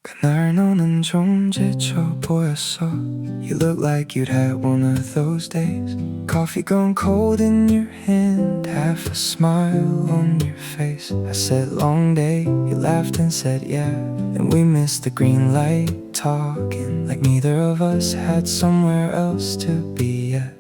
그날 너는 좀 지쳐 보였어. You look like you'd had one of those days. Coffee gone cold in your hand, half a smile on your face. I said long day, you laughed and said yeah. And we missed the green light, talking like neither of us had somewhere else to be yet.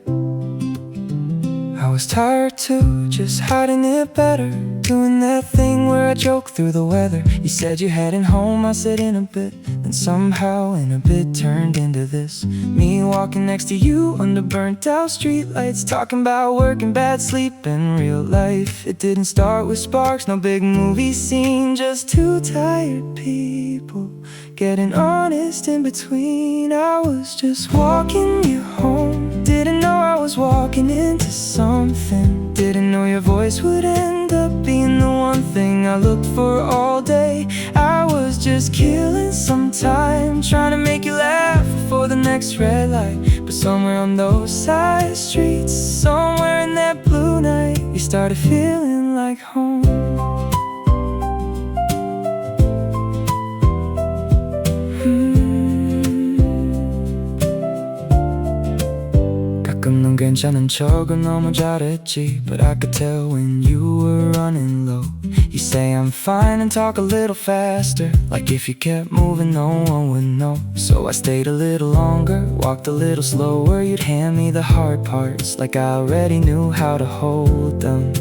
I was tired too, just hiding it better, doing that thing where I joke through the weather. You said you're heading home, I said in a bit. And somehow in a bit turned into this. Me walking next to you under burnt out streetlights, talking about work and bad sleep and real life. It didn't start with sparks, no big movie scene, just two tired people getting honest in between. I was just walking you home, didn't know I was walking into something. Didn't know your voice would end up being the one thing I looked for all day. I was just killing some time, trying to make you laugh before the next red light. But somewhere on those side streets, somewhere in that blue night, you started feeling like home. 가끔 넌 괜찮은 척은 너무 잘했지, but I could tell when you were running low. You say I'm fine and talk a little faster, like if you kept moving no one would know. So I stayed a little longer, walked a little slower. You'd hand me the hard parts, like I already knew how to hold them.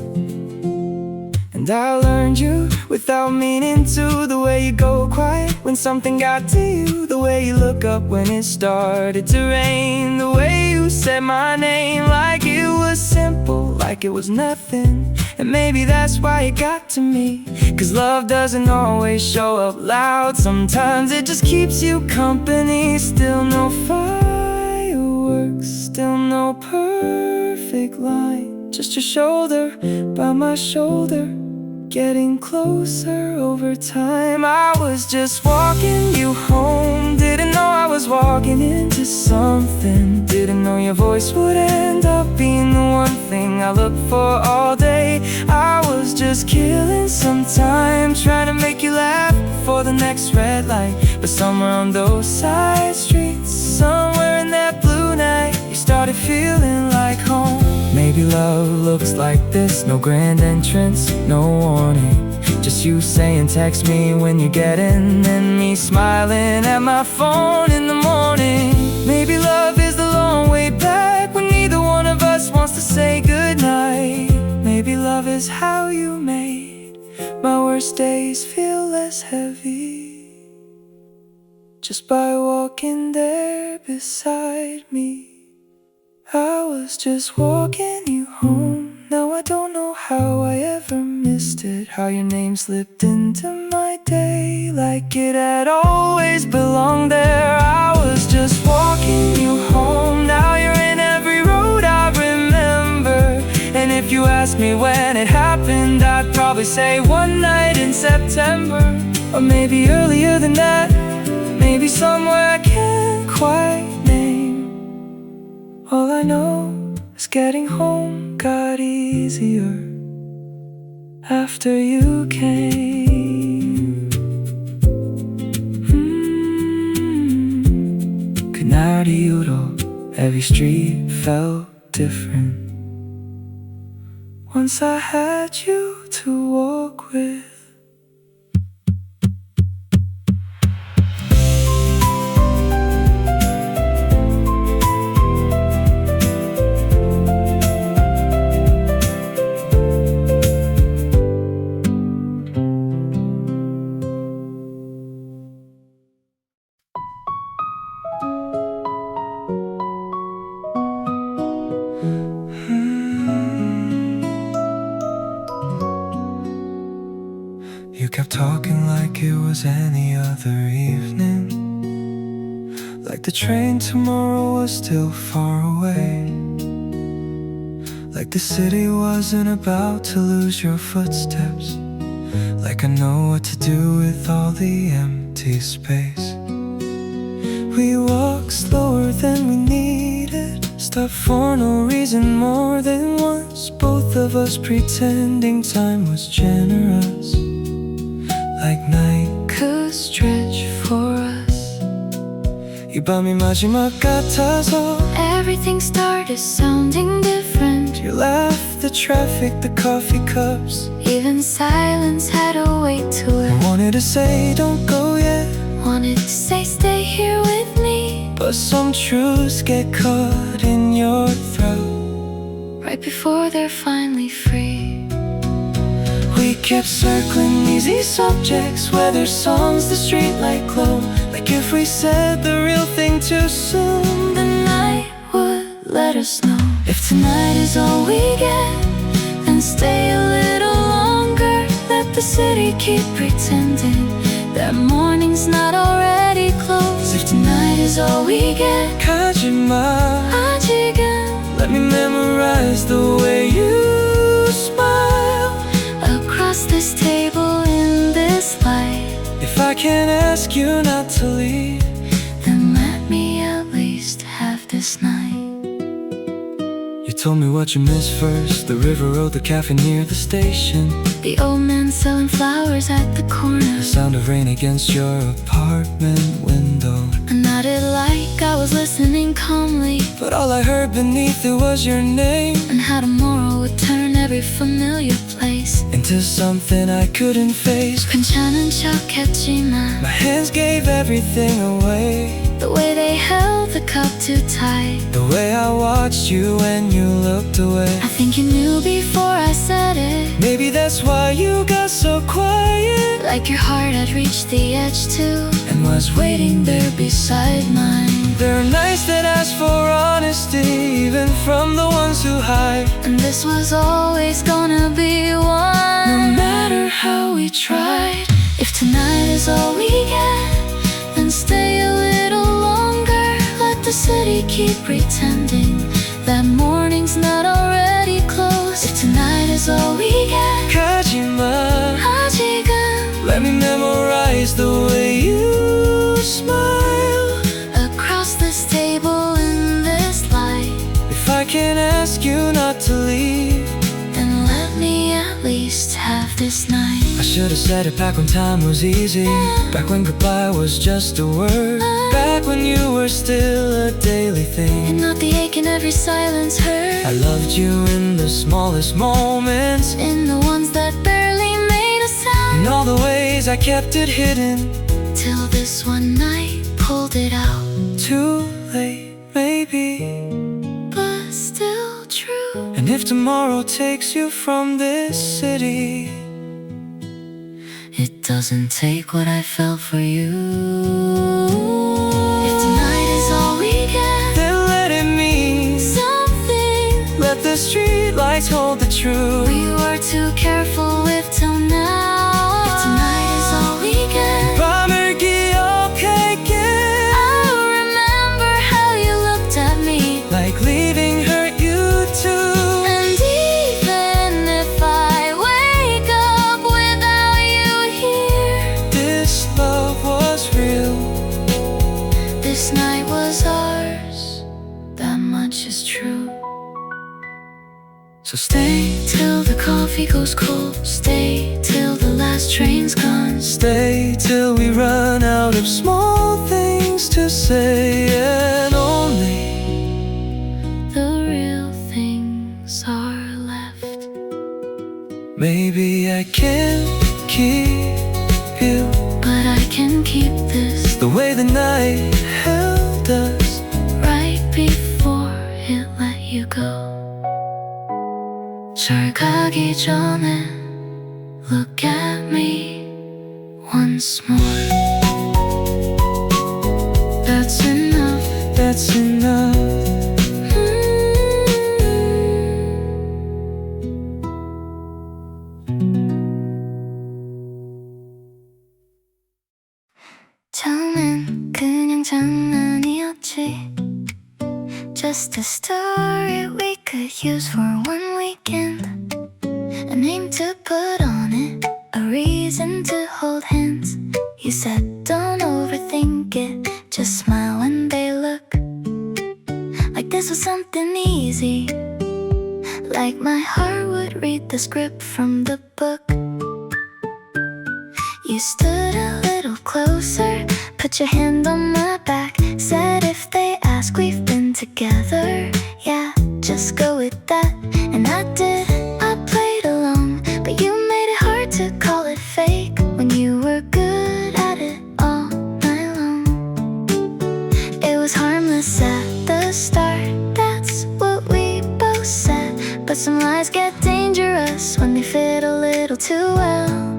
And I learned you without meaning to, the way you go quiet when something got to you, the way you look up when it started to rain, the way you said my name like it was simple, like it was nothing. And maybe that's why it got to me, 'cause love doesn't always show up loud. Sometimes it just keeps you company. Still no fireworks, still no perfect line, just your shoulder by my shoulder, getting closer over time. I was just walking you home, didn't know I was walking into something. Didn't know your voice would end up being the one thing I looked for all day. I was just killing some time, trying to make you laugh before the next red light. But somewhere on those side streets, somewhere in that blue night, you started feeling like home. Maybe love looks like this, no grand entrance, no warning, just you saying text me when you're getting, and me smiling at my phone in the morning. Maybe love is the long way back when neither one of us wants to say goodnight. Maybe love is how you made my worst days feel less heavy, just by walking there beside me. I was just walking you home. Now I don't know how I ever missed it, how your name slipped into my day like it had always belonged there. I was just walking you home. Now you're in every road I remember. And if you ask me when it happened, I'd probably say one night in September. Or maybe earlier than that, maybe somewhere I can't quite name. All I know is getting home got easier after you came. 그날 이후로 every street felt different once I had you to walk with. You kept talking like it was any other evening, like the train tomorrow was still far away, like the city wasn't about to lose your footsteps, like I know what to do with all the empty space. We walked slower than we needed, stopped for no reason more than once, both of us pretending time was generous, like night could stretch for 이 밤이 마지막 같아서 Everything started sounding different. You left the traffic, the coffee cups. Even silence had a weight to I it. wanted to say don't go yet, Wanted to say stay here with me. but some truths get caught in your throat. Right before they're finally free. We kept circling easy subjects, weather songs, the streetlight glow. Like if we said the real thing too soon, The night would let us know. If tonight is all we get, then stay a little longer. Let the city keep pretending that morning's not already closed. If tonight is all we get, 가지마. 아직은 Let me memorize the way you smile. across this table in this light, If I can't ask you not to leave, then let me at least have this night. you told me what you missed first, the river road, the cafe near the station, The old man selling flowers at the corner. the sound of rain against your apartment window. I nodded like I was listening calmly, But all I heard beneath it was your name, and how tomorrow would turn every familiar place into something I couldn't face. 괜찮은 척했지만 My hands gave everything away, the way they held the cup too tight. the way I watched you when you looked away. I think you knew before I said it, Maybe that's why you got so quiet, like your heart had reached the edge too, and was waiting there beside mine. There are nights that ask for honesty, even from the ones who hide. And this was always gonna be one. No matter how we tried, If tonight is all we get, then stay a little longer. Let the city keep pretending that morning's not already closed. If tonight is all we get, 가지마. 아직은 Let me memorize the way you smile. across this table in this light, If I can't ask you not to leave, then let me at least have this night. I should have said it back when time was easy, back when goodbye was just a word, back when you were still a daily And thing. not the ache in every silence heard, I loved you in the smallest moments, in the ones that barely made a sound, in all the ways I kept it hidden. till this one night pulled it out. Too late, maybe. But still true. And if tomorrow takes you from this city, It doesn't take what I felt for you. If tonight is all we get, then let it mean something let the street lights hold the truth. we were too careful with till now. If tonight is all we get, 밤을 기억할게, I'll remember how you looked at me. like leaving hurt you too. And even if I wake up without you here, This love was real. this night was ours. That much is true. So stay, Till the coffee goes cold, stay till the last train's gone. stay till we run out of small things to say, and only The real things are left. maybe I can't keep you But I can keep this the way the night held us. right before it let you go. 절 가기 전에 look at me once more. That's enough. That's enough. 처음엔 그냥 장난이었지. Just a story we could use for one weekend. A name to put on it, a reason to hold hands. You said don't overthink it, just smile when they look. Like this was something easy, like my heart would read the script from the book. You stood a little closer, put your hand on my back, said let's go with that. And I did, I played along, but you made it hard to call it fake when you were good at it all night long. It was harmless at the start, that's what we both said. But some lies get dangerous when they fit a little too well.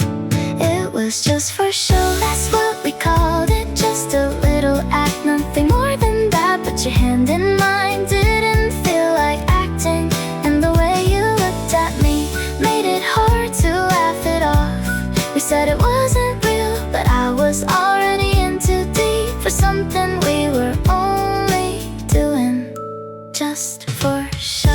It was just for show, that's what we called it. Just a little act, nothing more than that. But your hand in mine didn't feel like acting, and the way you looked at me made it hard to laugh it off. We said it wasn't real, but I was already in too deep for something we were only doing just for show.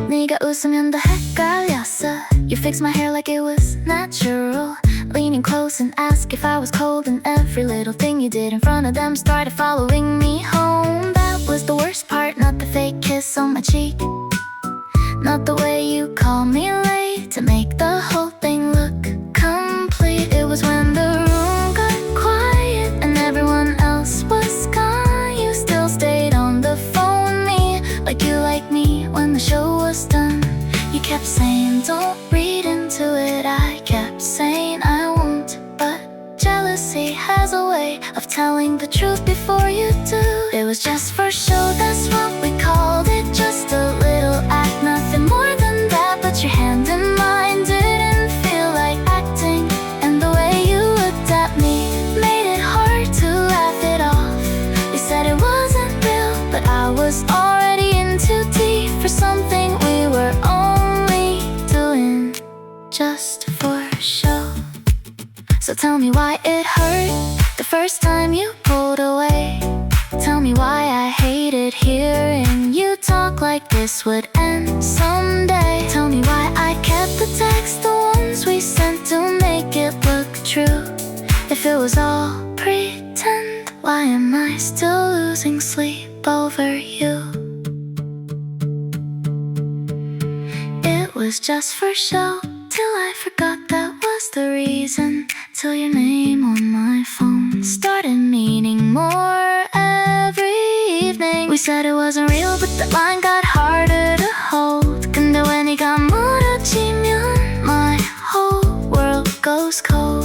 네가 웃으면 더 헷갈렸어. You fixed my hair like it was natural, leaning close and asked if I was cold. And every little thing you did in front of them started following me home. That was the worst part, not the fake kiss on my cheek, not the way you called me late to make the whole thing look complete. It was when the room got quiet and everyone else was gone. You still stayed on the phone with me, like you liked me when the show was done. You kept saying don't read into it, I kept saying I won't. But jealousy has a way of telling the truth before you do. It was just for show, that's what we called it. Just a little act, nothing more than that. But your hand in mine didn't feel like acting, and the way you looked at me made it hard to laugh it off. You said it wasn't real, but I was already in too deep for something we were only doing just for show. So tell me why it hurt the first time you pulled away. Tell me why I hated hearing you talk like this would end someday. Tell me why I kept the text, the ones we sent to make it look true. If it was all pretend, why am I still losing sleep over you? It was just for show, till I forgot that was the reason. Till your name on my phone started meaning more every evening. We said it wasn't real, but the line got harder to hold. 근데 왜 네가 멀어지면 my whole world goes cold.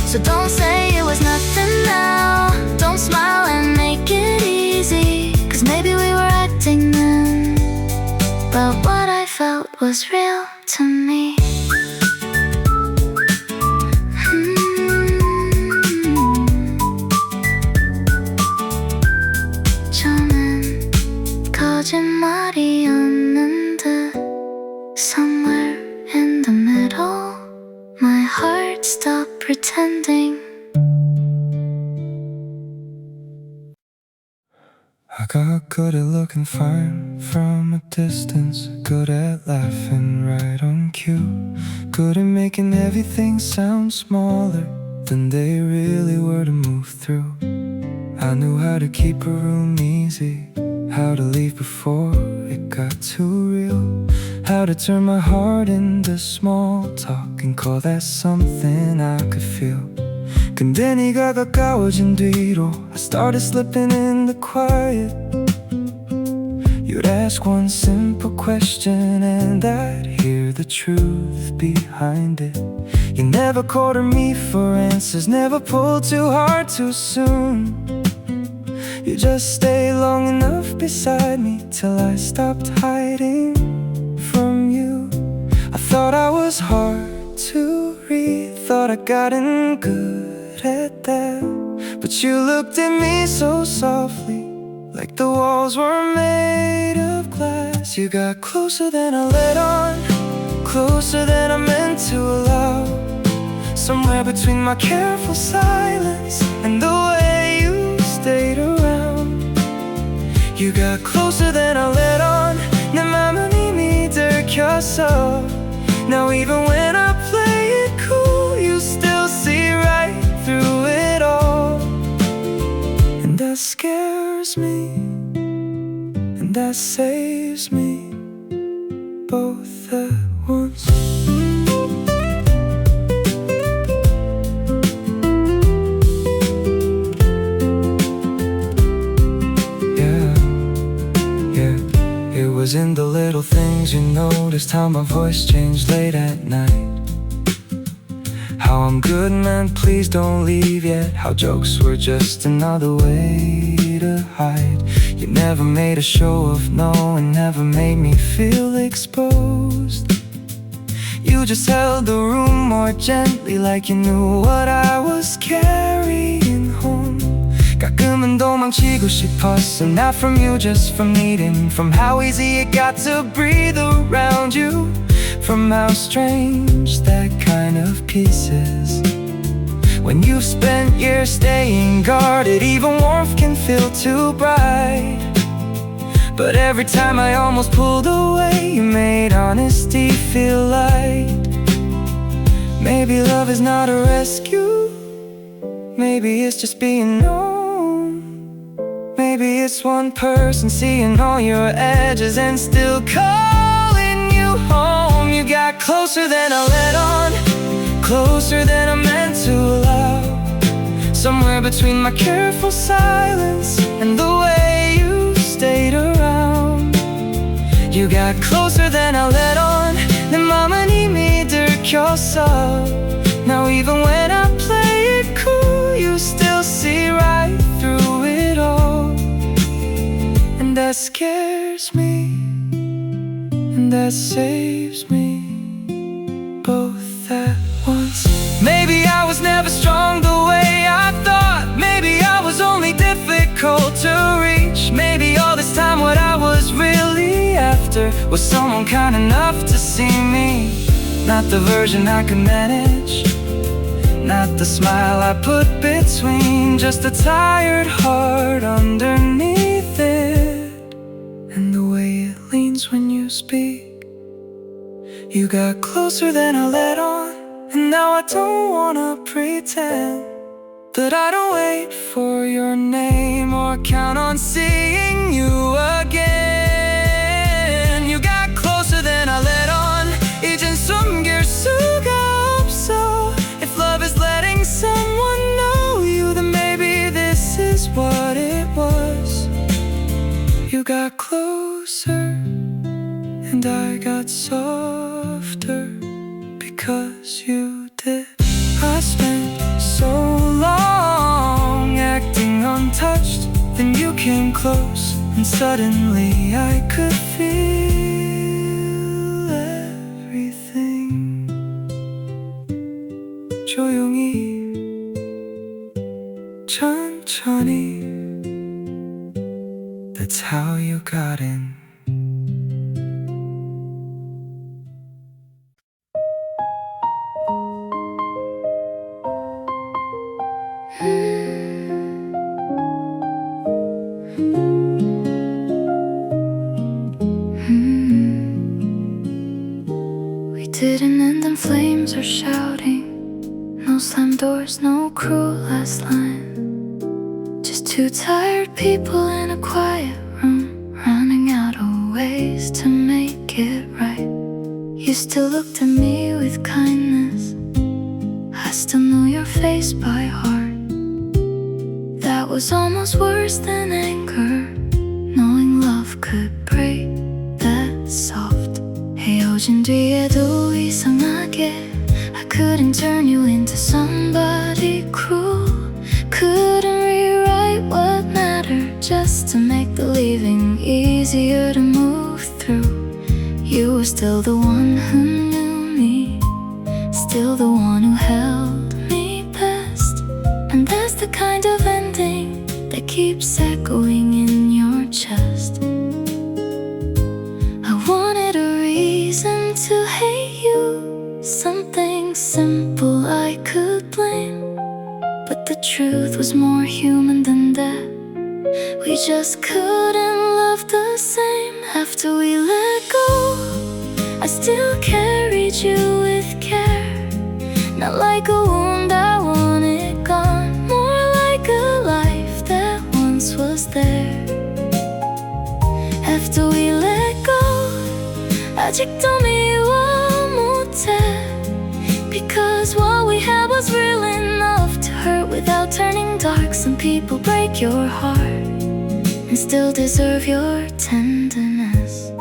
So don't say it was nothing now, don't smile and make it easy, cause maybe we were acting then, but what I felt was real to me. 저는 거짓말이었는 듯. Somewhere in the middle, my heart stopped pretending. I got good at looking fine from a distance, good at laughing right on cue, good at making everything sound smaller than they really were to move through. I knew how to keep a room easy, how to leave before it got too real, how to turn my heart into small talk and call that something I could feel. 근데 네가 가까워진 뒤로 I started slipping into quiet. You'd ask one simple question and I'd hear the truth behind it. You never cornered me for answers, never pulled too hard too soon. You just stayed long enough beside me till I stopped hiding from you. I thought I was hard to read, thought I'd gotten good at that, but you looked at me so softly, like the walls were made of glass. You got closer than I let on, closer than I meant to allow, somewhere between my careful silence and the way you stayed around. You got closer than I let on, 내 맘은 이미 들켰어. Now even when I play it cool, you still see right through it all. And that scares me, and that saves me, both at once. It was in the little things you noticed, how my voice changed late at night, how I'm good man, please don't leave yet, how jokes were just another way to hide. You never made a show of no and never made me feel exposed. You just held the room more gently, like you knew what I was carrying home. 가끔은 도망치고 싶었어, not from you, just from needing, from how easy it got to breathe around you, from how strange that kind of peace is. When you've spent years staying guarded, even warmth can feel too bright. But every time I almost pulled away, you made honesty feel light. Maybe love is not a rescue, maybe it's just being known. Maybe it's one person seeing all your edges and still calling you home. You got closer than I let on, closer than I meant to allow. Somewhere between my careful silence and the way you stayed around. You got closer than I let on. 내 맘은 이미 들켰어. Now even when I play it cool, you still see right through it all. And that scares me, and that saves me, both at once. Maybe I was never strong the way I thought. Maybe I was only difficult to reach. Maybe all this time what I was really after was someone kind enough to see me. Not the version I could manage, not the smile I put between, just a tired heart underneath it. And the way it leans when you speak. You got closer than I let on, and now I don't wanna pretend that I don't wait for your name or count on seeing you again. You got closer than I let on. 이젠 숨길 수가 없어. If love is letting someone know you, then maybe this is what it was. You got closer, and I got softer because you did. I spent so long acting untouched, then you came close, and suddenly I could feel everything. 조용히, 천천히, that's how you got in. We didn't end and flames are shouting. No slam doors, no cruel last line. Just two tired people in a quiet room, running out of ways to make it right. You still looked at me with kindness. I still knew your face by heart. That was almost worse than anger, knowing love could break that soft. 헤어진 뒤에도 이상하게 I couldn't turn you into somebody cruel. Couldn't rewrite what mattered just to make the leaving easier to move through. You were still the one who knew me, still the one who held me best. And that's the kind of ending that keeps echoing in your chest. I wanted a reason to hate you, something simple I could blame. But the truth was more human than that. We just couldn't love the same. After we let go, I still carried you with care. Not like a wound I wanted gone, more like a life that once was there. After we let go, 아직도 미워 못해. Because what we had was real enough to hurt without turning dark. Some people break your heart and still deserve your tenderness.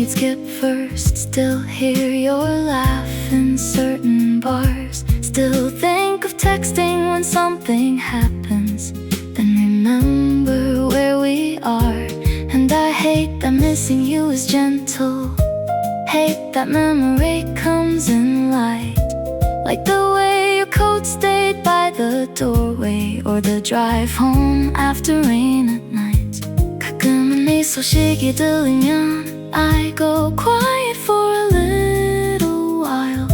you'd skip first. Still hear your laugh in certain bars. Still think of texting when something happens. Then remember where we are. And I hate that missing you is gentle. Hate that memory comes in light. Like the way your coat stayed by the doorway, or the drive home after rain at night. 가끔은 네 소식이 들리면 I go quiet for a little while.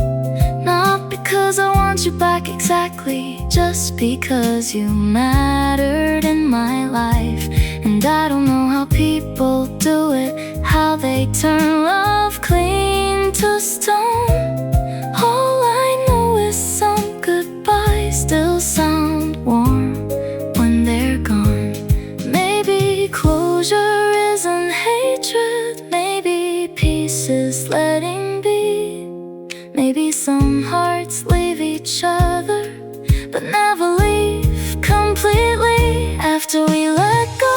Not because I want you back exactly, just because you mattered in my life. And I don't know how people do it, how they turn love clean to stone. All I know is some goodbyes still sound warm when they're gone. Maybe closure isn't hatred, maybe peace is letting be. Maybe some hearts leave each other, but never leave completely. After we let go,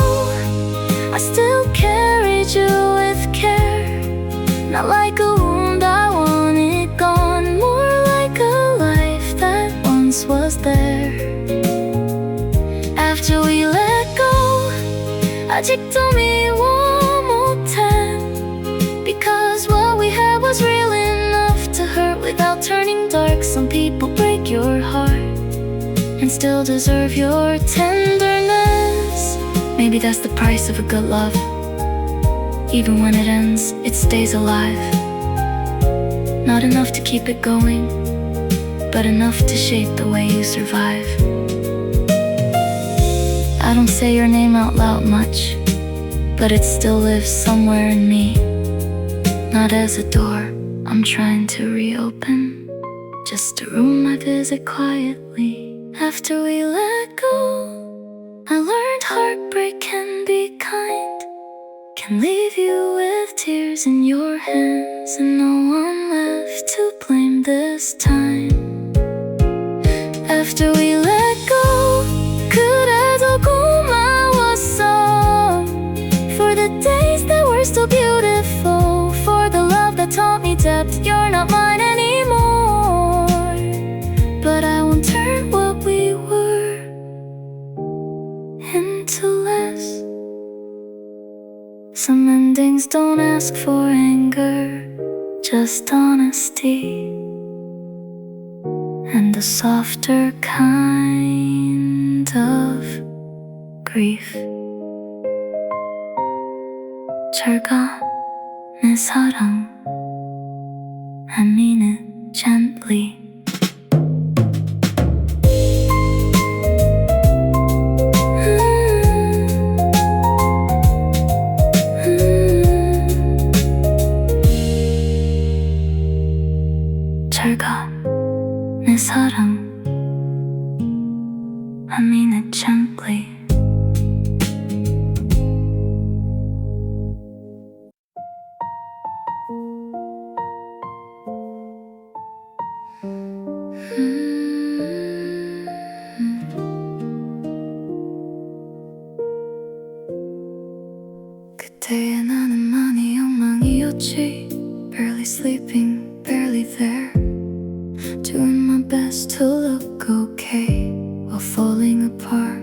I still carried you with care. Not like a wound I want it gone, more like a life that once was there. After we let go, 아직도 미워 못해. Because what we had was real enough to hurt without turning dark. Some people break your heart and still deserve your tenderness. Maybe that's the price of a good love. Even when it ends, it stays alive. Not enough to keep it going, but enough to shape the way you survive. I don't say your name out loud much, but it still lives somewhere in me. Not as a door I'm trying to reopen, just a room I visit quietly. After we let go, I learned heartbreak can be kind, can leave you with tears in your hands, and no one left to blame this time. After we let go, 그래도 고마웠어. For the days that were still beautiful, for the love that taught me depth. You're not mine anymore, but I won't turn what we were into less. Some endings don't ask for anger, just honesty, and a softer kind of grief. 잘 가, 내 사랑. I mean it gently. 잘 가, 내 사랑. I mean it gently. 그때의 나는 많이 엉망이었지. Barely sleeping, barely there. Doing my best to look okay while falling apart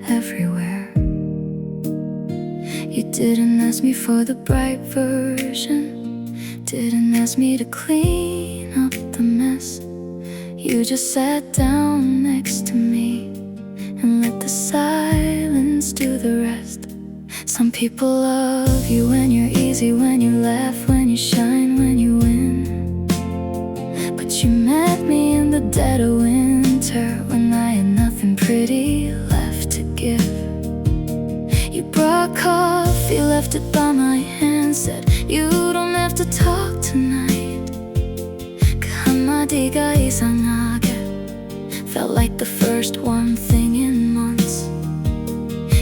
everywhere. You didn't ask me for the bright version, didn't ask me to clean up the mess. You just sat down next to me and let the silence do the rest. Some people love you when you're easy, when you laugh, when you shine, when you win. But you met me in the dead of winter, when I had nothing pretty left to give. You brought coffee, left it by my hand, said you don't have to talk tonight. 그 한마디가 이상하게 felt like the first one thing in months.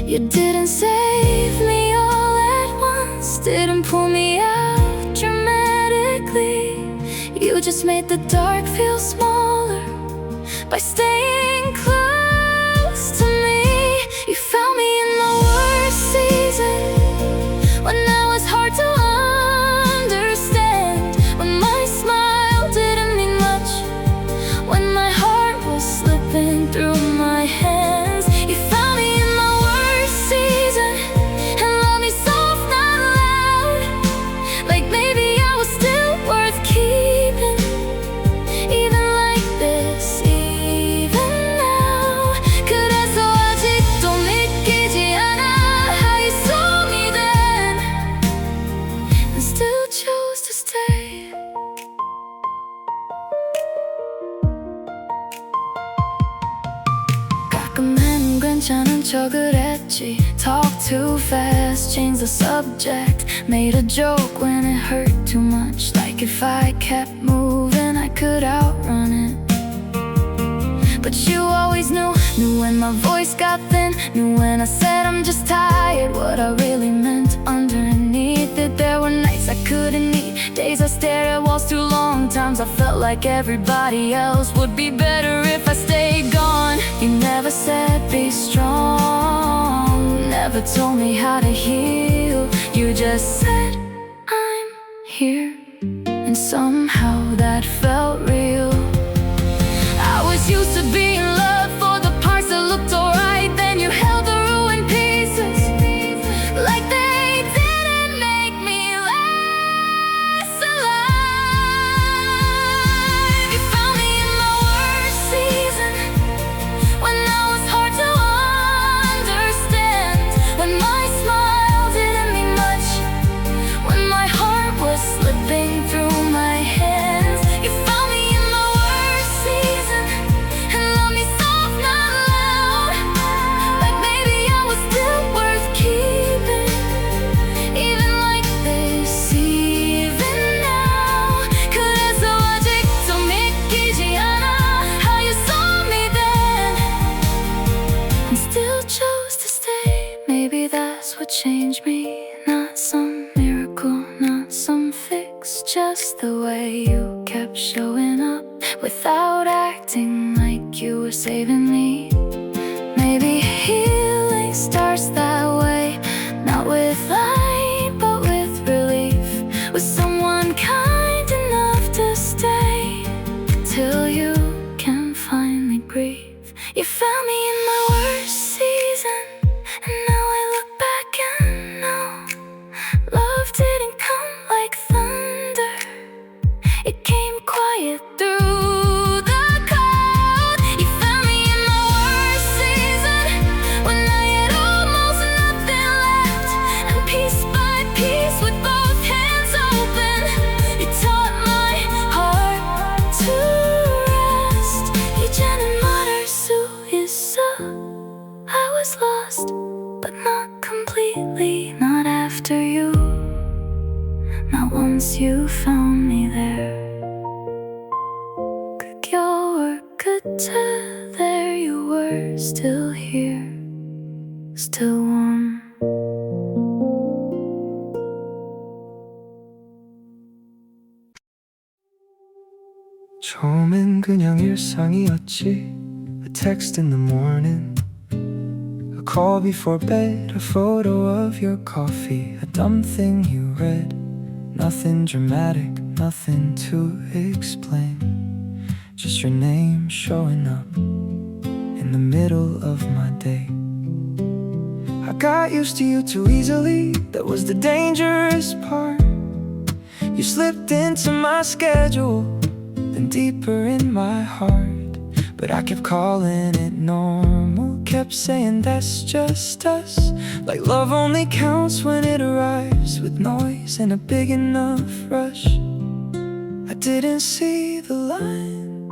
You didn't save me all at once, didn't pull me out dramatically. You just made the dark feel smaller by staying close to me. You found me in the worst season, when I was hard to 척을 했지. Talk too fast, change the subject, made a joke when it hurt too much. Like if I kept moving I could outrun it. But you always knew when my voice got thin, knew when I said I'm just tired, what I really meant. Underneath it there were nights I couldn't eat, days I stared at walls too long, times I felt like everybody else would be better if I stayed gone. You never said be strong, never told me how to heal. You just said I'm here, and somehow that felt real. I was used to being loved for the parts that looked alright, then you held the ruined pieces like they didn't make me less alive. You found me in my worst season, when I was hard to understand, when my smile didn't mean much, when my heart was slipping through my hands. You found me in my worst season and loved me soft, not loud, like maybe I was still worth keeping, even like this, even now. 그래서 아직도 믿기지 않아 how you saw me then and still chose to stay. Maybe that's what changed me, not some miracle, not some fix, just the way you kept showing up without acting like you were saving me. Maybe healing starts that way, not with light but with relief, with someone kind enough to stay till you can finally breathe. You found me in my worst season, and now I look back and know love didn't come like thunder. It came quiet through the cloud. You found me in my worst season, when I had almost nothing left, and piece by piece with both hands open, you taught my heart to rest. 이제는 말할 수 있어. I was lost, but not completely, not after you, not once you found me there. 그 겨울 끝에 there you were, still here, still warm. 처음엔 그냥 일상이었지. A text in the morning, a call before bed, a photo of your coffee, a dumb thing you read. Nothing dramatic, nothing to explain, just your name showing up in the middle of my day. I got used to you too easily, that was the dangerous part. You slipped into my schedule, then deeper in my heart. But I kept calling it normal, kept saying that's just us, like love only counts when it arrives with noise and a big enough rush. I didn't see the line,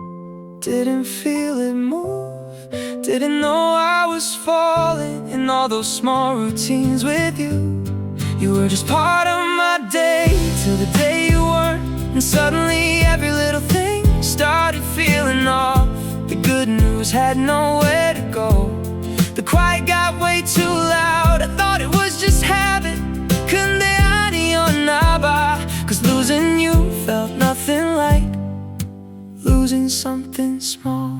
didn't feel it move, didn't know I was falling in all those small routines with you. You were just part of my day till the day you weren't, and suddenly every little thing started feeling off. The good news had nowhere to go, the quiet got way too loud. I thought it was just habit, 근데 아니었나 봐. Cause losing you felt nothing like losing something small.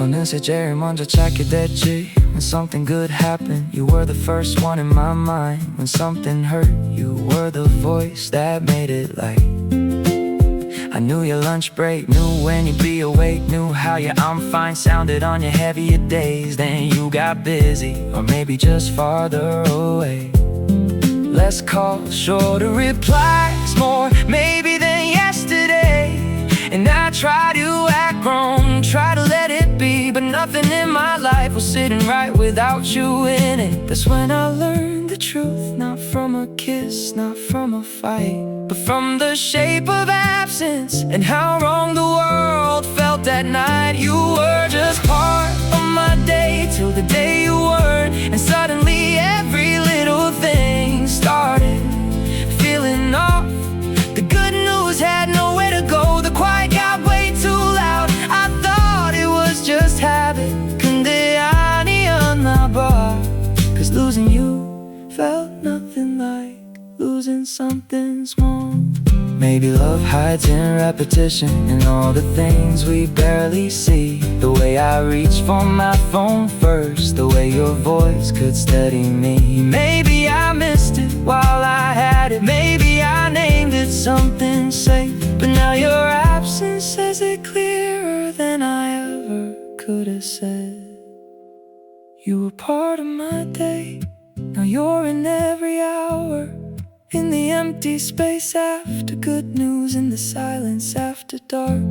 어느새 제일 먼저 찾게 됐지. When something good happened, you were the first one in my mind. When something hurt, you were the voice that made it light. I knew your lunch break, knew when you'd be awake, knew how your I'm fine sounded on your heavier days. Then you got busy, or maybe just farther away. Less calls, shorter replies, more maybe than yesterday. And I try to act grown, try to let it be, but nothing in my life was sitting right without you in it. That's when I learned that the truth, not from a kiss, not from a fight, but from the shape of absence and how wrong the world felt that night. You were just part of my day till the day you weren't, and suddenly every little thing started feeling off. The good news had nowhere to go, the quiet got way too loud. I thought it was just habit, 근데 아니었나 봐. Cause losing you felt nothing like losing something small. Maybe love hides in repetition and all the things we barely see. The way I reached for my phone first, the way your voice could steady me. Maybe I missed it while I had it, maybe I named it something safe. But now your absence says it clearer than I ever could have said. You were part of my day, now you're in every hour. In the empty space after good news, in the silence after dark.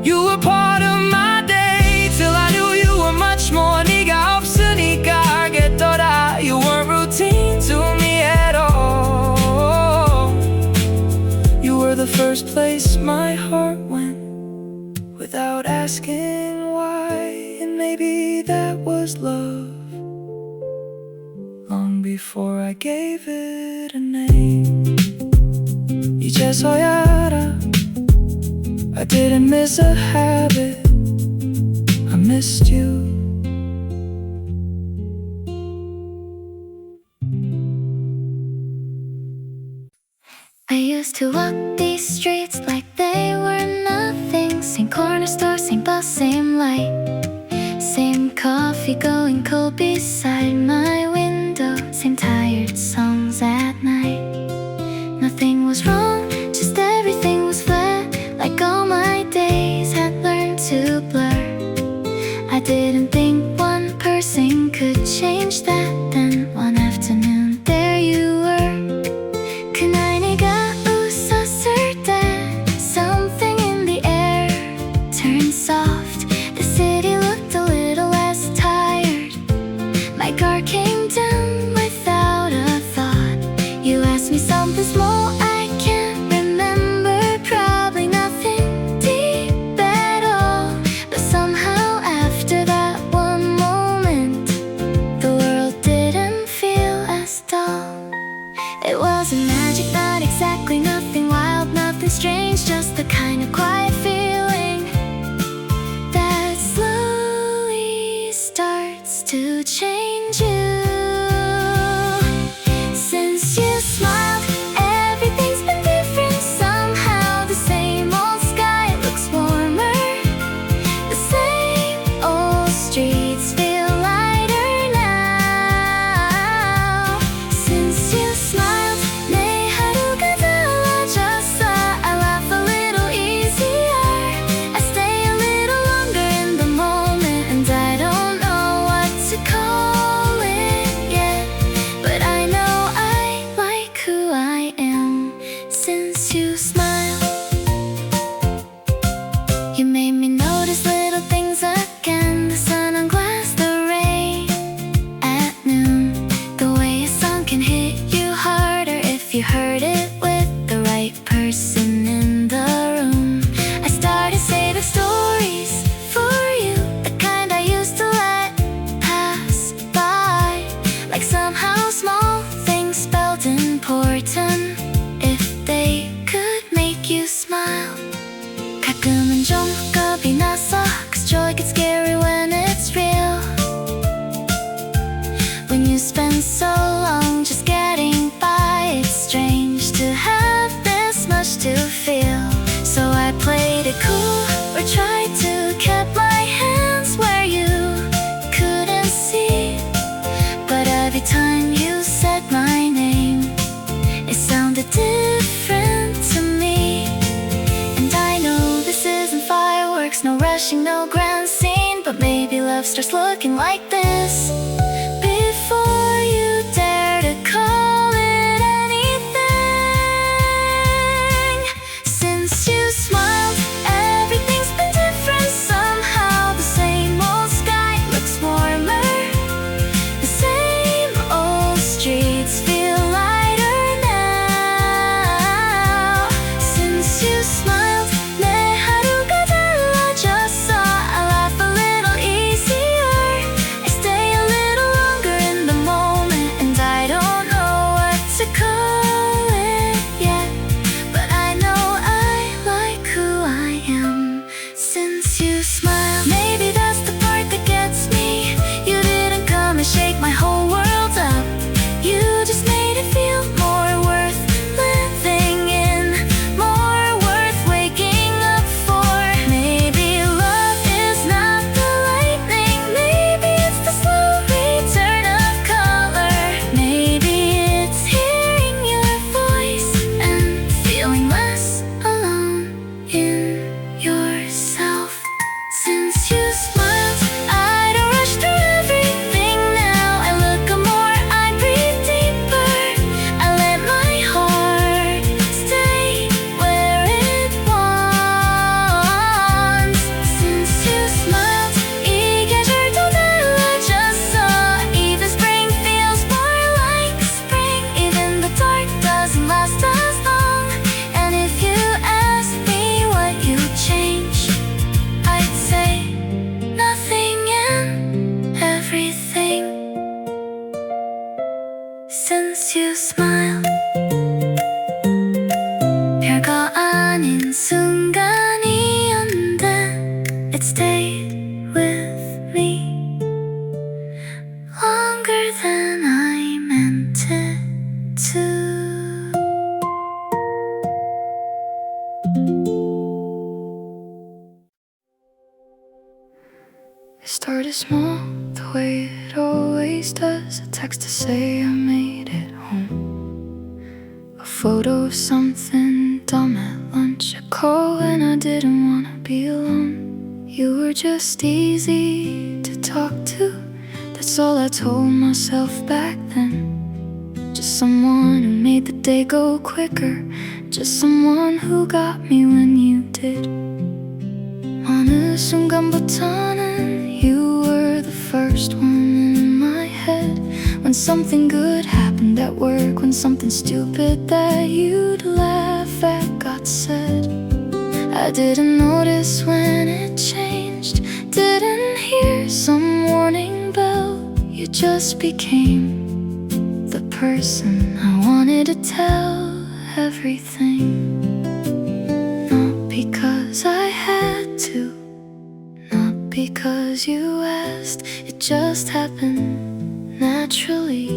You were part of my day till I knew you were much more. 네가 없으니까 알겠더라. You weren't routine to me at all. You were the first place my heart went without asking why. And maybe that was love, long before I gave it a name. 이제서야 알아, I didn't miss a habit, I missed you. I used to walk these streets like they were nothing. Same corner store, same bus, same light, same coffee going cold beside my window, same tired songs at night. Nothing was wrong, just everything was flat, like all my days had learned to blur. I didn't think one person could change that. Then one afternoon there you were. 그날 네가 웃었을 때 something in the air turned soft. The city looked a little less tired. My guard came down without a thought. You asked me something small I can't remember, probably nothing deep at all. But somehow after that one moment, the world didn't feel as dull. It wasn't magic, not exactly, nothing wild, nothing strange, just the kind of quiet feeling that slowly starts to change you. Since you smiled, everything's been different somehow. The same old sky looks warmer, the same old streets feel lighter now. Since you smiled, 내 하루가 달라졌어. I laugh a little easier, I stay a little longer in the moment, and I don't know what to call it yet, but I know I like who I am since you smiled. You made me notice little things again, the sun on glass, the rain at noon, the way a song can hit you harder if you heard it with the right person in the room. I started saving stories for you, the kind I used to let pass by, like somehow small things spelled important if they could make you smile. 가끔은 좀 겁이 났어, cause joy gets scary when it's real. When you spend so long just getting by, it's strange to have this much to feel. So I played it cool, or tried to keep my hands where you couldn't see. But every time you said my name, it sounded different to me. And I know this isn't fireworks, no rushing, no grand scene, but maybe love starts looking like this before you dare to call it anything. Since you smiled, everything's been different somehow. The same old sky looks warmer, the same old streets small, the way it always does. A text to say I made it home, a photo of something dumb at lunch, a call when I didn't wanna be alone. You were just easy to talk to, that's all I told myself back then. Just someone who made the day go quicker, just someone who got me when you did. 어느 순간부터는 you were the first one in my head. When something good happened at work, when something stupid that you'd laugh at got said. I didn't notice when it changed, didn't hear some warning bell. You just became the person I wanted to tell everything. Not because I had to, not because you asked, it just happened naturally.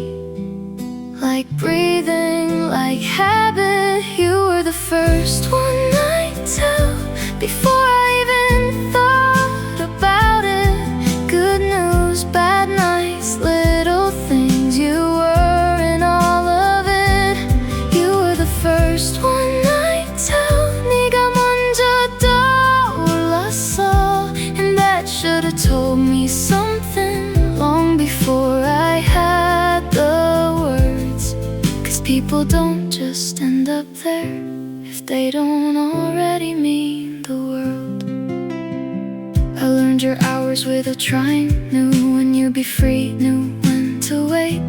Like breathing, like habit. You were the first one I'd tell before I even thought about it. Good news, bad nights, little things, you were in all of it. You were the first one I'd tell. 네가 먼저 떠올랐어, and that should've told me something long before I had the words. Cause people don't just end up there if they don't already mean the world. I learned your hours without trying, knew when you'd be free, knew when to wait,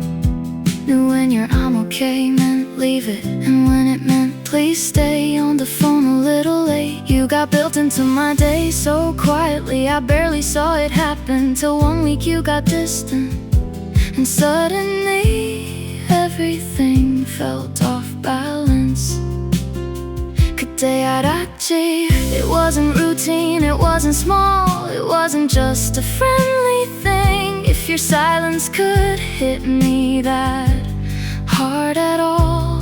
knew when your I'm okay meant leave it, and when it meant please stay on the phone a little late. You got built into my day so quietly, I barely saw it happen till 1 week you got distant, and suddenly everything felt off balance. 그때 알았지, it wasn't routine, it wasn't small, it wasn't just a friendly thing. If your silence could hit me that hard at all,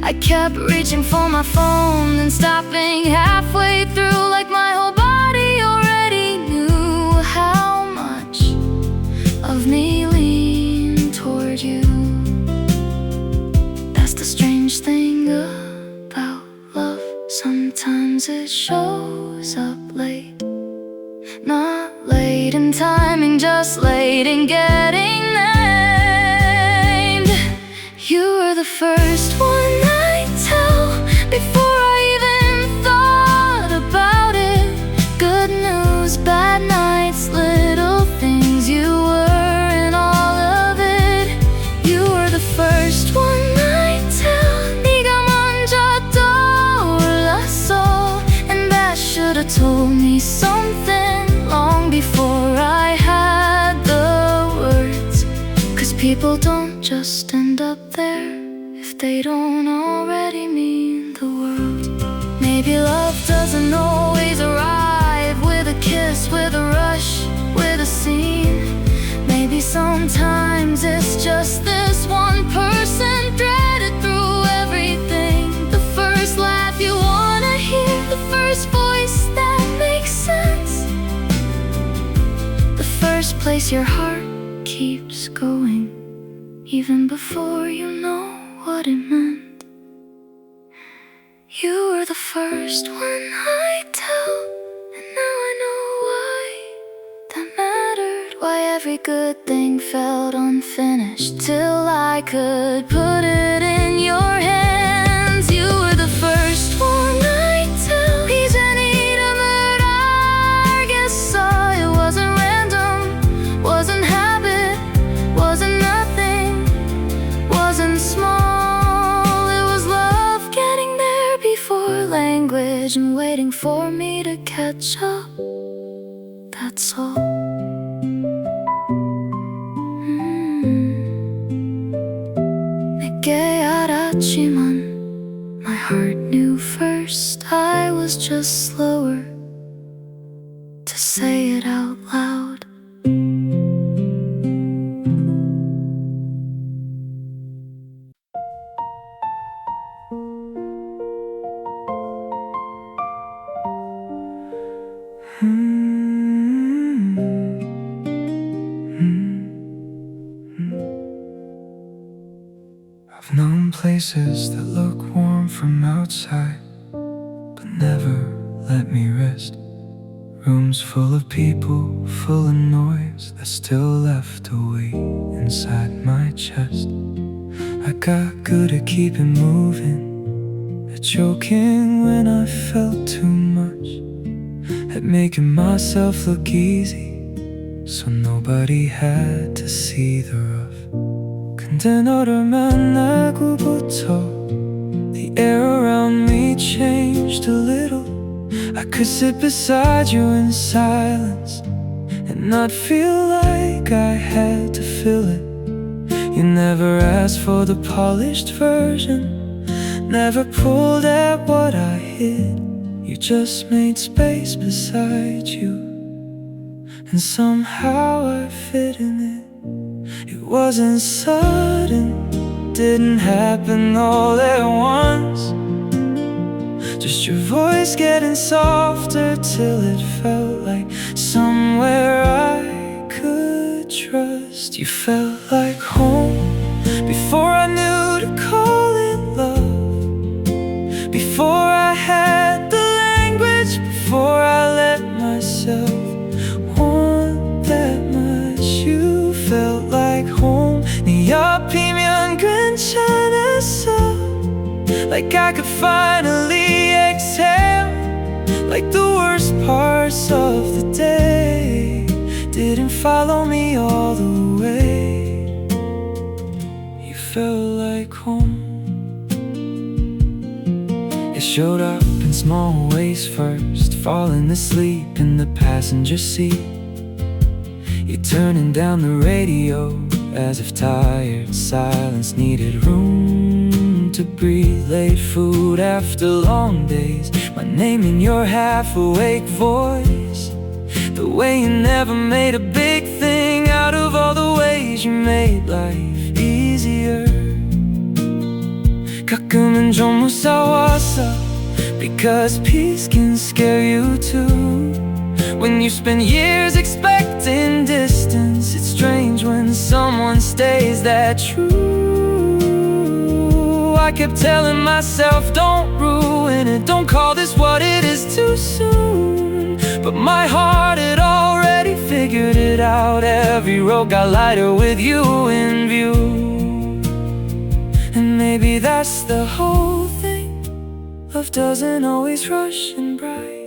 I kept reaching for my phone and stopping halfway through, like my whole body already knew how much of me leaned toward you. That's the strange thing about love, sometimes it shows up late. Not late in timing, just late in getting named. You were the first one I'd tell before I even thought about it. Good news, bad nights, little things, you were in all of it. You were the first one I'd tell. 네가 먼저 떠올랐어, and that should've told me something long before I had the words. Cause people don't just end up there if they don't already mean the world. Maybe love doesn't always arrive with a kiss, with a rush, with a scene. Maybe sometimes it's just this one person threaded through everything. The first laugh you wanna hear, the first voice that makes sense, the first place your heart keeps going, even before you know what it meant. You were the first one I tell, and now I know why that mattered. Why every good thing felt unfinished till I could put it in your hands. You were the first one I tell. 이젠 이름을 알겠어. It wasn't random, wasn't habit, wasn't nothing, wasn't small. It was love getting there before language, and waiting for me to catch up. That's all. 내게 알았지만 my heart knew first. I was just slower to say it out loud. places that look warm from outside, but never let me rest. Rooms full of people, full of noise that's still left a weight inside my chest. I got good at keeping moving, at joking when I felt too much, at making myself look easy so nobody had to see the rough. 근데 너를 만나고부터 the air around me changed a little. I could sit beside you in silence and not feel like I had to fill it. You never asked for the polished version, never pulled at what I hid. You just made space beside you, and somehow I fit in it. It wasn't sudden, didn't happen all at once. Just your voice getting softer till it felt like somewhere I could trust. You felt like home before I knew to call it love, before I had the language, before I let myself want that much. You felt like home. 네 옆이면 괜찮았어, like I could finally exhale, like the worst parts of the day didn't follow me all the way. You felt like home. It showed up in small ways first, falling asleep in the passenger seat. You turning down the radio as if tired silence needed room to breathe. Late food after long days, my name in your half-awake voice. The way you never made a big thing out of all the ways you made life easier. 가끔은 좀 무서웠어, because peace can scare you too. When you spend years expecting distance, it's strange when someone stays that true. I kept telling myself, don't ruin it, don't call this what it is too soon. But my heart had already figured it out. Every road got lighter with you in view. And maybe that's the whole thing. Love doesn't always rush and bright.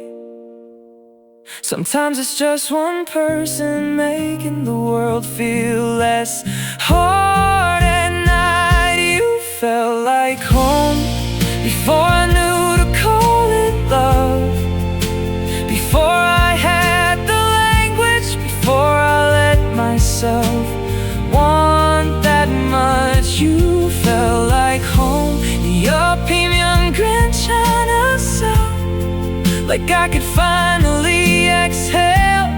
Sometimes it's just one person making the world feel less hard at night. You felt like home before I knew to call it love, before I had the language, before I let myself want that much. You felt like home. 네 옆이면 괜찮았어, like I could finally exhale,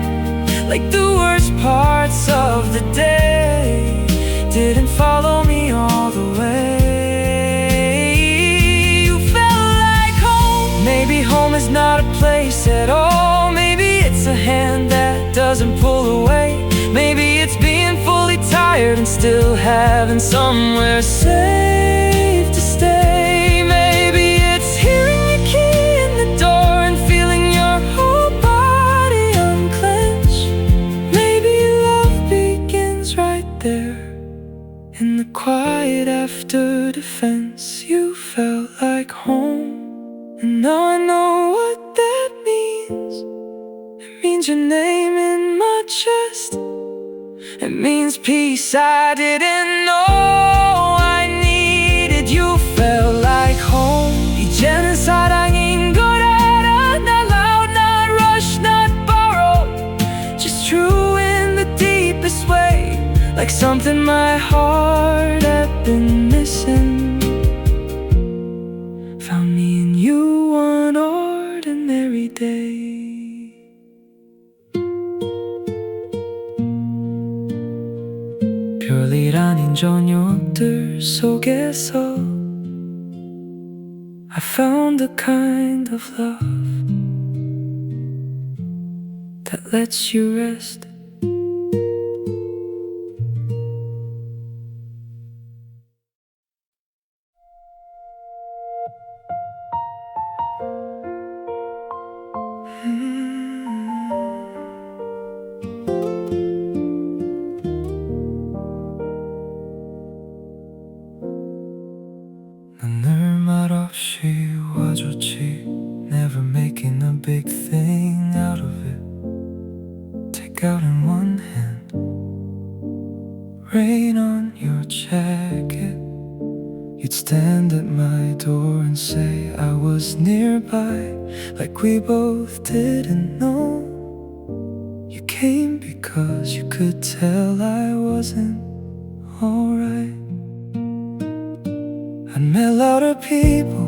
like the worst parts of the day didn't follow me all the way. You felt like home. Maybe home is not a place at all. Maybe it's a hand that doesn't pull away. Maybe it's being fully tired and still having somewhere safe to stay. Maybe it's hearing your key in the door and feeling your whole body unclench. Maybe love begins right there in the quiet after defense. You felt like home, and now I know what that means. It means your name in my chest. It means peace I didn't know I needed. You felt like home. 이제는 사랑인 걸 알아. Not loud, not rush, not borrowed, just true in the deepest way, like something my heart had been missing. Found me and you one ordinary day. 별일 아닌 저녁들 속에서 I found the kind of love that lets you rest. 없이 와줬지 Never making a big thing out of it Take out in one hand Rain on your jacket You'd stand at my door and say I was nearby Like we both didn't know You came because you could tell I wasn't alright I'd met louder people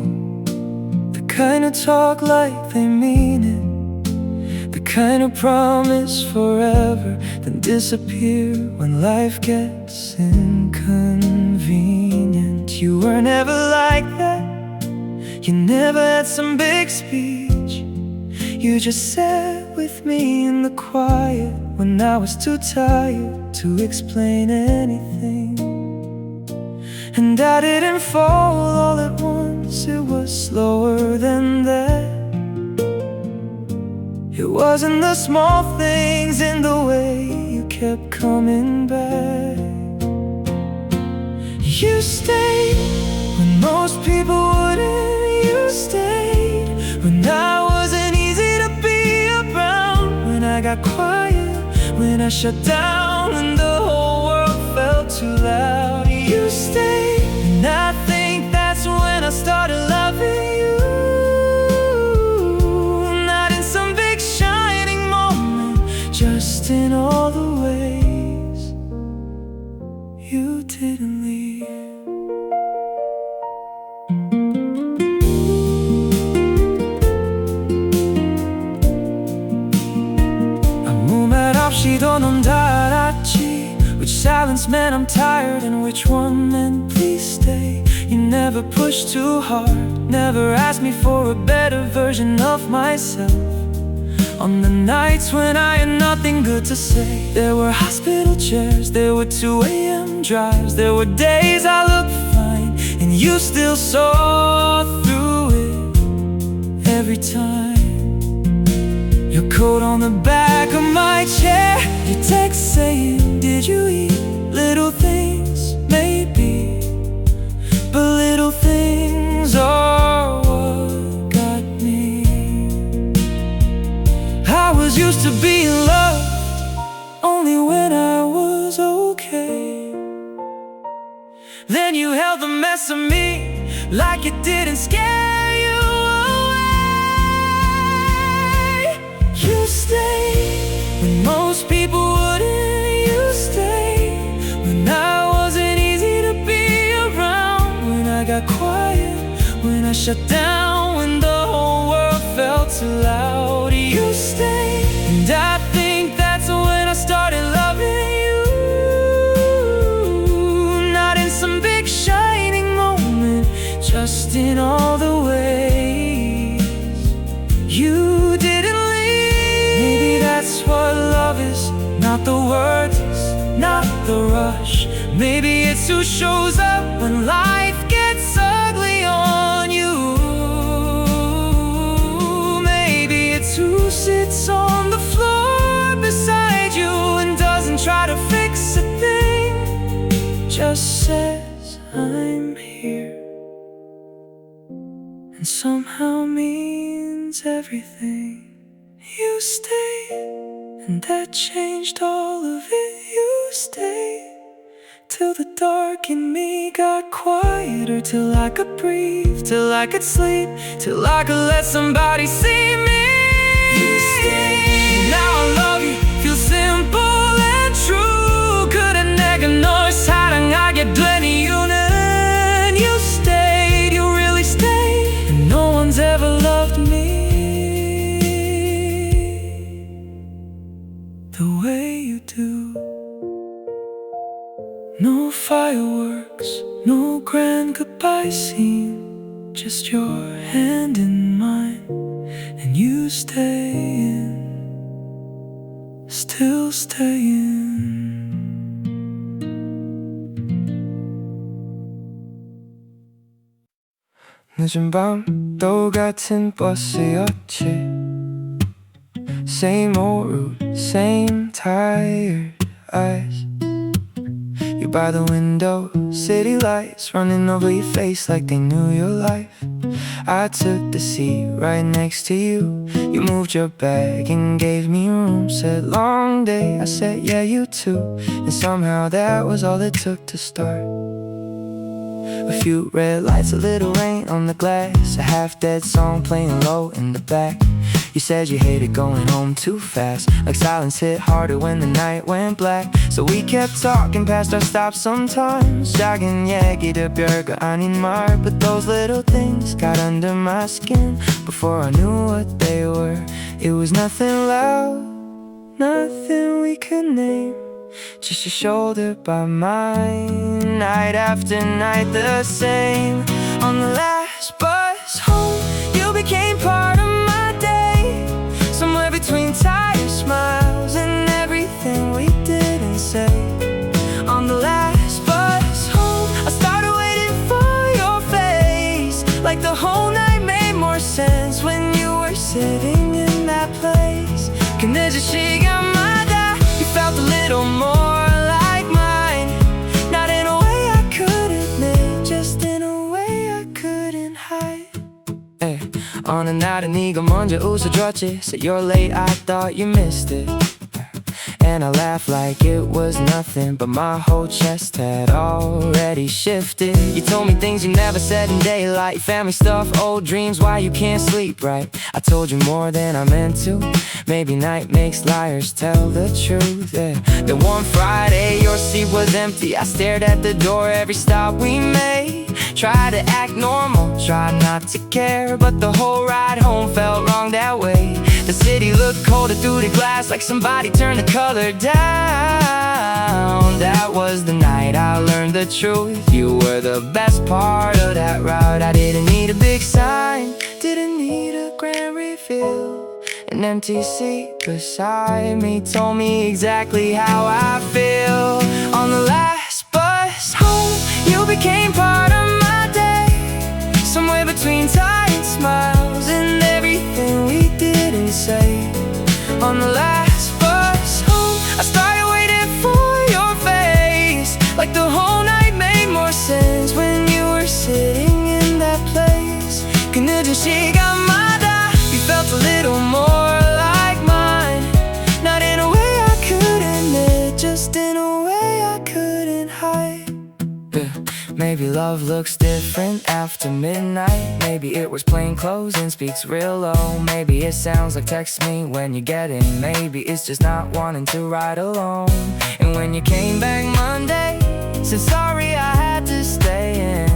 The kind who talk like they mean it The kind who promise forever Then disappear when life gets inconvenient You were never like that You never had some big speech You just sat with me in the quiet When I was too tired to explain anything And I didn't fall all at once It was slower than that It wasn't the small things in the way you kept coming back You stayed when most people wouldn't You stayed when I wasn't easy to be around When I got quiet, when I shut down When the whole world felt too loud You stayed, and I think that's when I started loving you Not in some big shining moment Just in all the ways you didn't leave 아무 말 없이도 넌 다 알았지 Which silence meant I'm tired and which one meant please stay You never pushed too hard, never asked me for a better version of myself On the nights when I had nothing good to say There were hospital chairs, there were 2 a.m. drives There were days I looked fine and you still saw through it Every time Your coat on the back of my chair Your text saying, did you eat? Little things, maybe But little things are what got me I was used to being loved Only when I was okay Then you held the mess of me Like it didn't scare you away You stayed when most people wouldn't You stayed when I wasn't easy to be around When I got quiet, when I shut down When the whole world felt too loud You stayed, and I think that's when I started loving you Not in some big shining moment Just in all the ways you didn't leave Maybe that's what love is Not the words, not the rush Maybe it's who shows up when life gets ugly on you Maybe it's who sits on the floor beside you And doesn't try to fix a thing Just says I'm here And somehow means everything You stayed and that changed all of it You stayed till the dark in me got quieter Till I could breathe, till I could sleep Till I could let somebody see me You stayed Now I love you, feel simple and true 그래 내가 널 사랑하게 된 이유는 You stayed, you really stayed And no one's ever loved me The way you do No fireworks, no grand goodbye scene Just your hand in mine And you staying, still staying 늦은 밤 똑같은 버스였지 Same old route, same tired eyes You You're by the window, city lights running over your face like they knew your life. I took the seat right next to you. You moved your bag and gave me room. Said long day, I said yeah you too. And somehow that was all it took to start. A few red lights, a little rain on the glass, a half-dead song playing low in the back. You said you hated going home too fast, like silence hit harder when the night went black. So we kept talking past our stops sometimes, jogging, yeah, to Björka, Animar. But those little things got under my skin before I knew what they were. It was nothing loud, nothing we could name, just your shoulder by mine, night after night the same. On the last bus home, you became part of my day, somewhere between tired smiles and everything we didn't say. On the last bus home, I started waiting for your face, like the whole night made more sense when you were sitting in that place. 그늘진 시간마다 you felt a little more like mine, not in a way I could admit, just in a way I couldn't hide. Hey, 어느 날은 네가 먼저 웃어줬지. Said you're late, I thought you missed it. And I laughed like it was nothing, but my whole chest had already shifted. You told me things you never said in daylight, family stuff, old dreams, why you can't sleep right. I told you more than I meant to. Maybe night makes liars tell the truth, yeah. Then one Friday your seat was empty. I stared at the door every stop we made. Tried to act normal, tried not to care, but the whole ride home felt wrong that way. The city looked colder through the glass, like somebody turned the color down. That was the night I learned the truth. You were the best part of that route. I didn't need a big sign, didn't need a grand reveal. An empty seat beside me told me exactly how I feel. On the last bus home, you became part of my day, somewhere between tired smiles and everything we didn't say. On the last bus home, I started waiting for your face, like the whole night made more sense when you were sitting in that place. 그늘진 시간마다 you felt a little more like mine, not in a way I could admit, just in a way I couldn't hide. Yeah. Maybe love looks different after midnight. Maybe it was plain clothes and speaks real low. Maybe it sounds like text me when you get in. Maybe it's just not wanting to ride alone. And when you came back Monday, said sorry I had to stay in,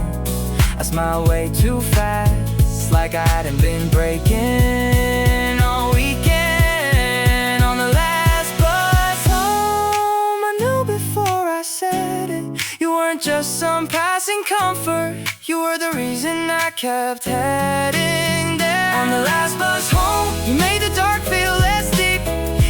I smiled way too fast, like I hadn't been breaking all weekend. On the last bus home, I knew before I said it, you weren't just some passing comfort, you were the reason I kept heading there. On the last bus home, you made the dark feel less deep.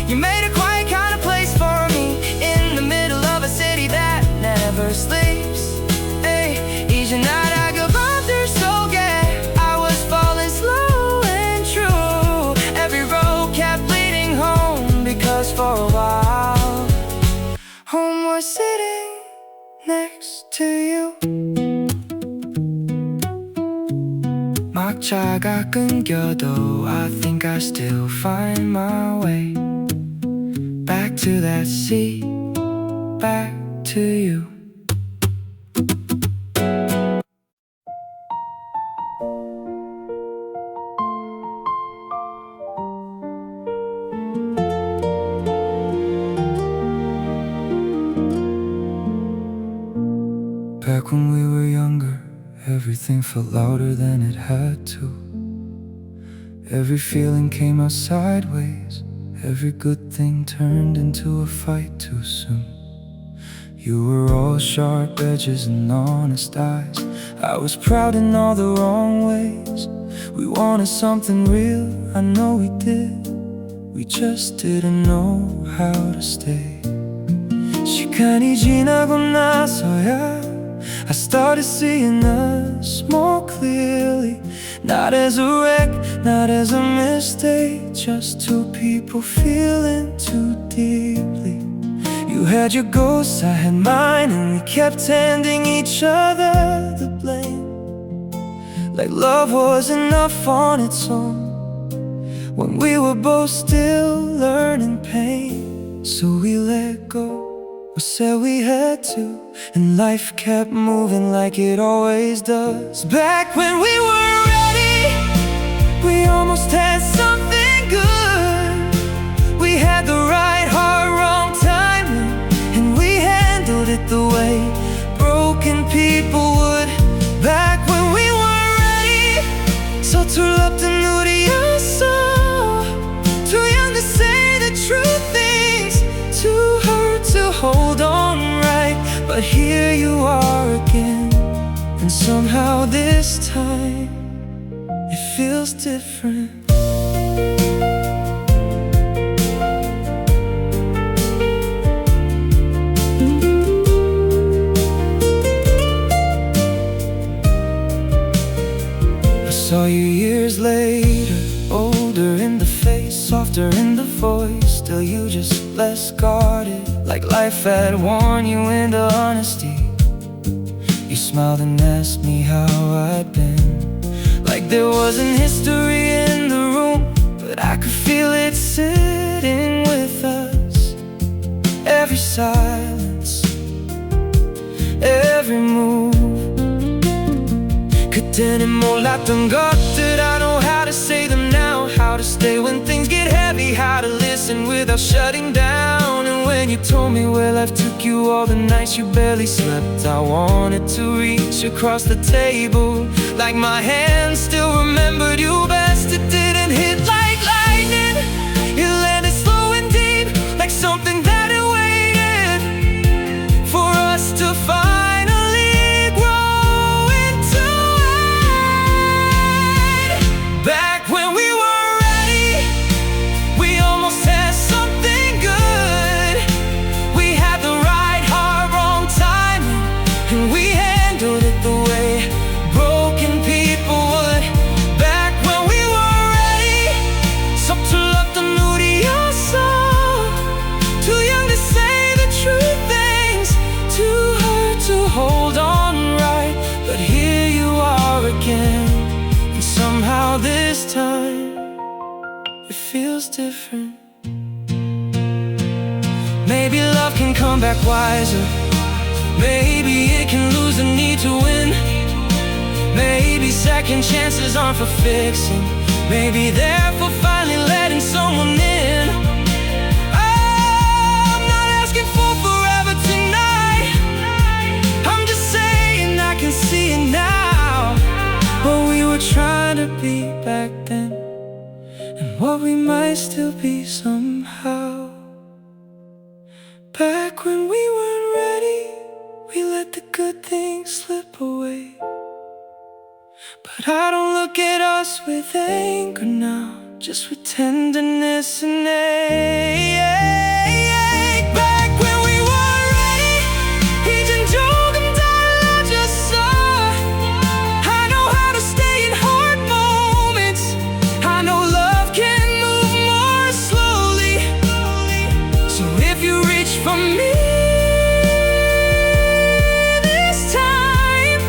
You made a quiet kind of place for me, in the middle of a city that never sleeps. Hey, each night I go under so gay, I was falling slow and true. Every road kept leading home, because for a while home was sitting next to you. 막차가 끊겨도 I think I still find my way back to that seat, back to you. Back when we were younger, everything felt louder than it had to. Every feeling came out sideways, every good thing turned into a fight too soon. You were all sharp edges and honest eyes, I was proud in all the wrong ways. We wanted something real, I know we did, we just didn't know how to stay. 시간이 지나고 나서야 I started seeing us more clearly, not as a wreck, not as a mistake, just two people feeling too deeply. You You had your ghosts, I had mine, and we kept handing each other the blame, like love was enough on its own when we were both still learning pain. So we let go, or said we had to, and life kept moving like it always does. Back when we were ready, we almost had something good. We had the right heart, wrong timing, and we handled it the way broken people would. Back when we were ready, så tulapten ur i ösa, too young to say the true things, too hurt to hold on right. But here you are again, and somehow this time it feels different. I saw you years later, older in the face, softer in the voice. Still you just less guarded, like life had worn you into honesty. You smiled and asked me how I'd been, like there wasn't history in the room, but I could feel it sitting with us. Every silence, every move. 그때는 몰랐던 것들, I know how to say them now. How to stay when things get heavy, how to listen without shutting down. And when you told me where life took you, all the nights you barely slept, I wanted to reach across the table, like my hand still remembered you best. It didn't hit like lightning, it landed slow and deep, like something that it waited for us to finally grow into it. Back when we were ready, we almost had something good. We had the right heart, wrong timing, and we handled it the way broken people would. Back when we were ready, så tulapten ur i ösa, too young to say the true things, too hurt to hold on right. But here you are again, and somehow this time it feels different. Maybe love can come back wiser, maybe it can lose the need to win. Maybe second chances aren't for fixing, maybe they're for finally letting someone in. I'm not asking for forever tonight, I'm just saying I can see it now. What we were trying to be back then, and what we might still be somehow. Back when we weren't ready, we let the good things slip away. But I don't look at us with anger now, just with tenderness and ache. Back when we were ready, 이젠 조금 달라졌어. I know how to stay in hard moments, I know love can move more slowly. So if you reach for me this time,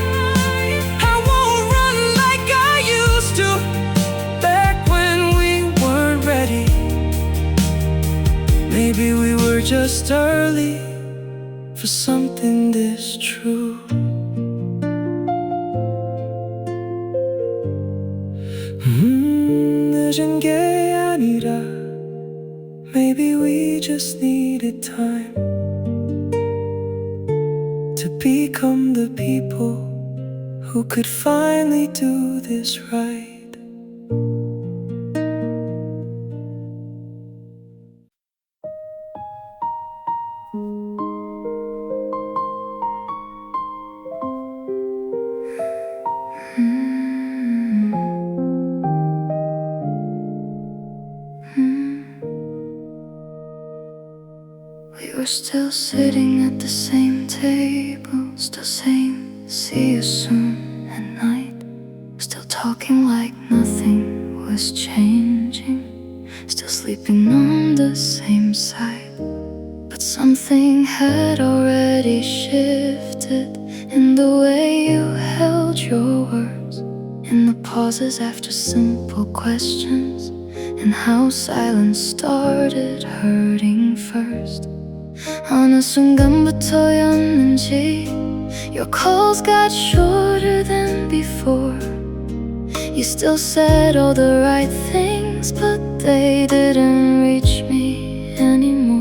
I won't run like I used to. Back when we weren't ready, maybe we were just early for something this true. 늦은 게 아니라, maybe we just needed time to become the people who could finally do this right. We were still sitting at the same table, still saying see you soon at night, still talking like nothing was changing, still sleeping on the same side. But Something had already shifted in the way you held your words, in the pauses after simple questions, and how silence started hurting first. 어느 순간부터였는지 your calls got shorter than before. You still said all the right things, but they didn't reach me anymore.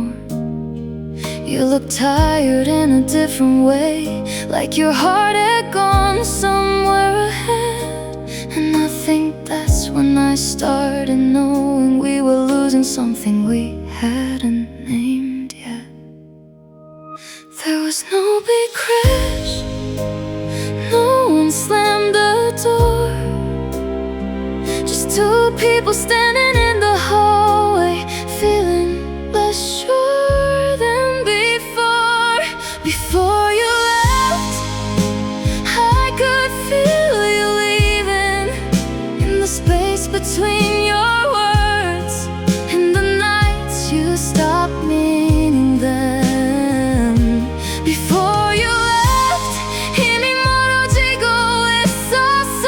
You looked tired in a different way, like your heart had gone somewhere ahead. And I think that's when I started knowing we were losing something we hadn't named yet. There was no big crash, no one slammed the door, just two people standing in the hallway, feeling less sure than before. Before you left, I could feel you leaving, in the space between your words, in the nights you stopped meaning them. Before you left, 힘이 멀어지고 있었어,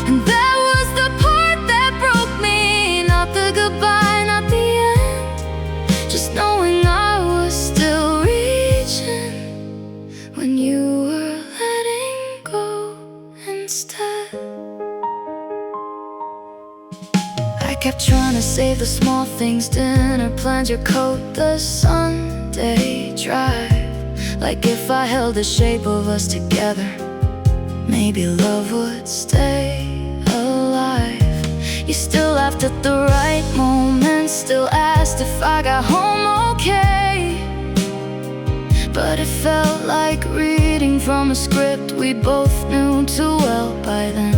and that was the part that broke me. Not the goodbye, not the end, just knowing I was still reaching when you were letting go instead. I kept trying to save the small things, dinner plans, your coat, the Sunday drive. Like if I held the shape of us together, maybe love would stay alive. You still laughed at the right moment, still asked if I got home okay, but it felt like reading from a script we both knew too well by then.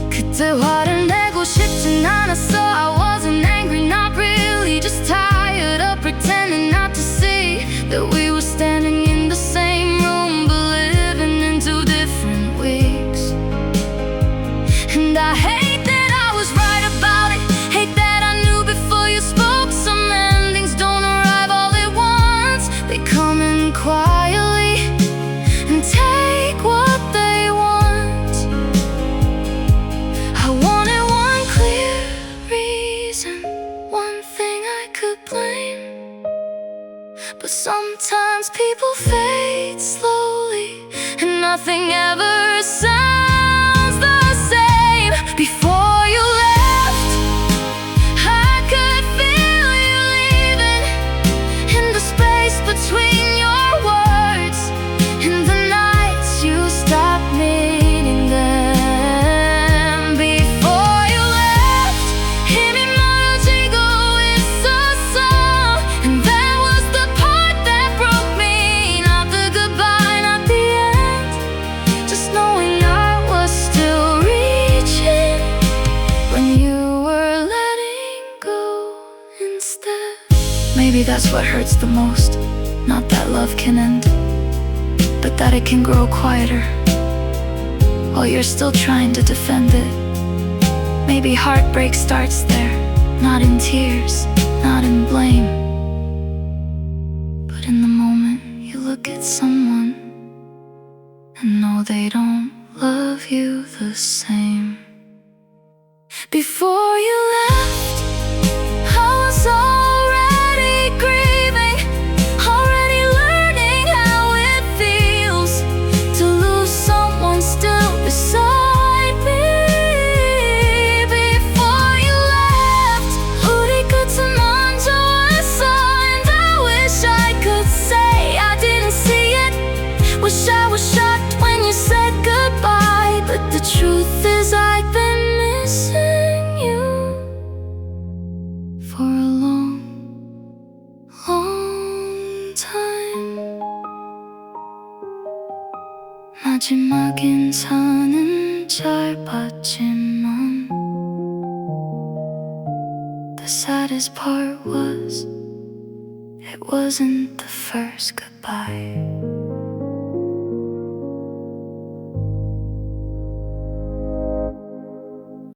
그때 화를 내고 싶진 않았어. I wasn't angry, not really, just tired of pretending not to see that we were standing in the same room, but living in two different weeks. And I hate that I was right about it, hate that I knew before you spoke. Some endings don't arrive all at once, they come in quietly and take what they want. I wanted one clear reason, one thing I could blame, but sometimes people fade slowly and nothing ever sounds the same. Before you left, I could feel you leaving, in the space between your words, in the nights you stopped meaning them. Before you left, 힘이 멀어지고 있었어, and that was the part that broke me. Not the goodbye, not the end, just knowing I was still reaching when you were letting go instead. Maybe that's what hurts the most, not that love can end, but that it can grow quieter while you're still trying to defend it. Maybe heartbreak starts there, not in tears, not in blame, but in the moment you look at someone and know they don't love you the same. Before you left, I was already grieving, already learning how it feels to lose someone still beside me. Before you left, 우리 끝은 먼저 왔어, and I wish I could say I didn't see it. Wish I was shocked when you said goodbye, but the truth is I've been missing you for a long, long time. 마지막 인사는 짧았지만 the saddest part was it wasn't the first goodbye.